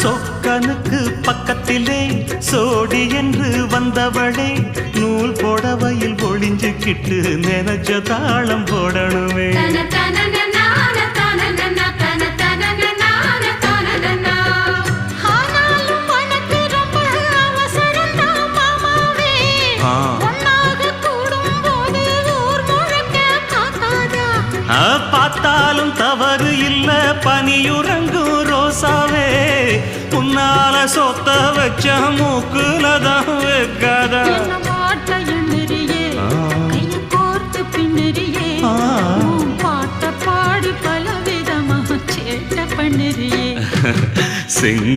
சொக்கனுக்கு பக்கத்திலே சோடி என்று வந்தவளே நூல் போடவையில் ஒளிஞ்சுக்கிட்டு நினைச்ச தாளம் போடணுமே. பார்த்தாலும் தவறு இல்ல பனியுறங்கும் ரோசாவே உன்னால சொத்த வச்ச மூக்குலதான் வைக்காதா. பாட்ட பாடி பல விதமாக சேட்ட பண்ணுறியே.